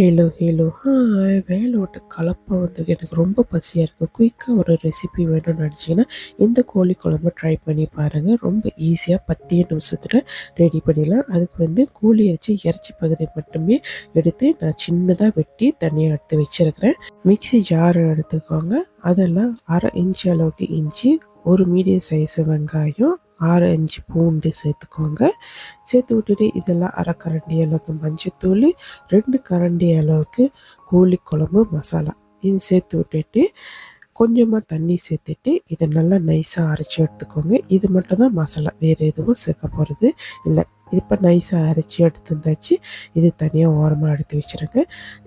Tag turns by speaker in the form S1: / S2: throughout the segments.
S1: Hello, hello. Hi. வேலை விட்டு களைப்பா வந்திருக்கு. எனக்கு ரொம்ப பசியா இருக்கு. குயிக்கா ஒரு ரெசிபி வேணும்னு நினச்சிங்கன்னா, இந்த கோழி குழம்பு ட்ரை பண்ணி பாருங்கள். ரொம்ப ஈஸியா 10 நிமிஷத்துல ரெடி பண்ணிடலாம். அதுக்கு கோழி இறைச்சி பகுதி மட்டுமே எடுத்து நான் சின்னதா வெட்டி தனியா எடுத்து வச்சிருக்கிறேன். மிக்ஸி ஜார் எடுத்துக்கோங்க. அதெல்லாம் 1/2 இன்ச் அளவுக்கு இஞ்சி, ஒரு மீடியம் சைஸ் வெங்காயம், 6 இன்ச் பூண்டு சேர்த்துக்கோங்க. சேர்த்து விட்டுட்டு இதெல்லாம் 1/2 கரண்டி அளவுக்கு மஞ்சத்தூள், 2 கரண்டி அளவுக்கு கோழி குழம்பு மசாலா இது சேர்த்து விட்டுட்டு கொஞ்சமாக தண்ணி சேர்த்துட்டு இதை நல்லா நைஸாக அரைச்சி எடுத்துக்கோங்க. இது மட்டும் தான் மசாலா, வேறு எதுவும் சேர்க்க போகிறது இல்லை. இப்போ நைஸாக அரைச்சி எடுத்து வந்தாச்சு. இது தனியாக ஓரமாக எடுத்து வச்சுருங்க.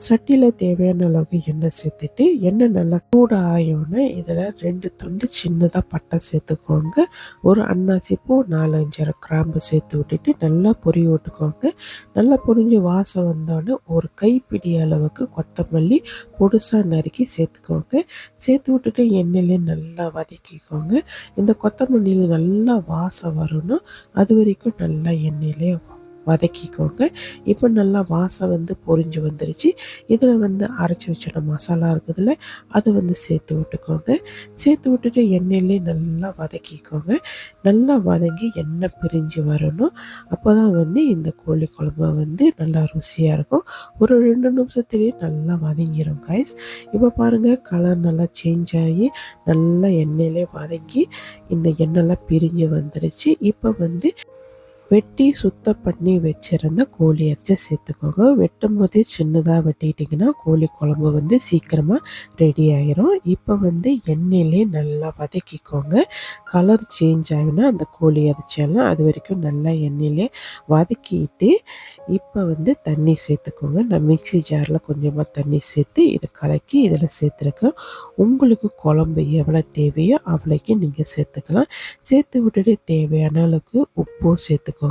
S1: சட்டியில் தேவையான அளவுக்கு எண்ணெய் சேர்த்துட்டு எண்ணெய் நல்லா சூடு ஆயோன்னு இதில் 2 துண்டு சின்னதாக பட்டை சேர்த்துக்கோங்க. ஒரு அன்னாசி பூ, 4-5 கிராம்பு சேர்த்து விட்டுட்டு நல்லா பொரிய விட்டுக்கோங்க. நல்லா பொரிஞ்சு வாசம் வந்தோடனே ஒரு கைப்பிடி அளவுக்கு கொத்தமல்லி பொடுசாக நறுக்கி சேர்த்துக்கோங்க. சேர்த்து விட்டுட்டு எண்ணெயிலே நல்லா வதக்கிக்கோங்க. இந்த கொத்தமல்லியில் நல்லா வாசம் வரணும். அது வரைக்கும் நல்லா எண்ணெயிலே வதக்கிக்கோங்க. இப்போ நல்லா வாசம் பொரிஞ்சு வந்துருச்சு. இதில் அரைச்சி வச்சிட மசாலா இருக்குதுல்ல, அதை சேர்த்து விட்டுக்கோங்க. சேர்த்து விட்டுட்டு எண்ணெயிலே நல்லா வதக்கிக்கோங்க. நல்லா வதங்கி எண்ணெய் பிரிஞ்சு வரணும். அப்போ தான் இந்த கோழி குழம்பு நல்லா ருசியாக இருக்கும். ஒரு 2 நிமிஷத்துலேயே நல்லா வதங்கிடும் கைஸ். இப்போ பாருங்கள், கலர் நல்லா சேஞ்ச் ஆகி நல்லா எண்ணெயிலே வதங்கி இந்த எண்ணெய்லாம் பிரிஞ்சு வந்துருச்சு. இப்போ வெட்டி சுத்தம் பண்ணி வச்சுருந்த கோழி இறைச்சி சேர்த்துக்கோங்க. வெட்டும் போதே சின்னதாக வெட்டிட்டிங்கன்னா கோழி குழம்பு சீக்கிரமாக ரெடி ஆயிரும். இப்போ எண்ணெயிலே நல்லா வதக்கிக்கோங்க. கலர் சேஞ்ச் ஆகினா அந்த கோழி இறைச்சியெல்லாம் அது வரைக்கும் நல்லா எண்ணெயிலே வதக்கிட்டு இப்போ தண்ணி சேர்த்துக்கோங்க. நான் மிக்ஸி ஜாரில் கொஞ்சமாக தண்ணி சேர்த்து இதை கலக்கி இதில் சேர்த்துருக்கேன். உங்களுக்கு குழம்பு எவ்வளோ தேவையோ அவ்வளோக்கு நீங்கள் சேர்த்துக்கலாம். சேர்த்து விட்டுட்டு தேவையான அளவுக்கு உப்பும் சேர்த்துக்கோங்க.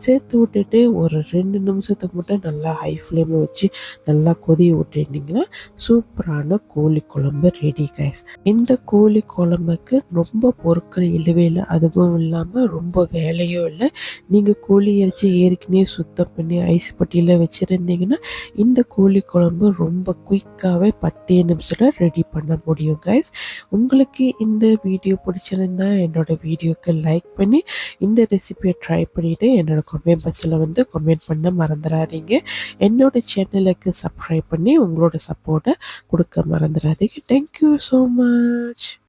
S1: சேர்த்து விட்டுட்டு ஒரு 2 நிமிஷத்துக்கு மட்டும் நல்லா ஹை ஃப்ளேமில் வச்சு நல்லா கொதிய விட்டுட்டிங்கன்னா சூப்பரான கோழி குழம்பு ரெடி கைஸ். இந்த கோழி குழம்புக்கு ரொம்ப பொருட்கள் இல்லவே இல்லை. அதுவும் இல்லாமல் ரொம்ப வேலையும் இல்லை. நீங்கள் கோழி இறைச்சி ஏற்கனவே சுத்தம் பண்ணி ஐஸ் பட்டியில் வச்சுருந்தீங்கன்னா இந்த கோழி குழம்பு ரொம்ப குயிக்காகவே 10 நிமிஷத்தில் ரெடி பண்ண முடியும் கைஸ். உங்களுக்கு இந்த வீடியோ பிடிச்சிருந்தா என்னோட வீடியோக்கு லைக் பண்ணி இந்த ரெசிபியை ட்ரை பண்ணிவிட்டு என்னோட கமெண்ட் பாக்ஸில் கமெண்ட் பண்ண மறந்துடாதீங்க. என்னோட சேனலுக்கு சப்ஸ்கிரைப் பண்ணி உங்களோட சப்போர்ட்டை கொடுக்க மறந்துடாதீங்க. Thank you so much.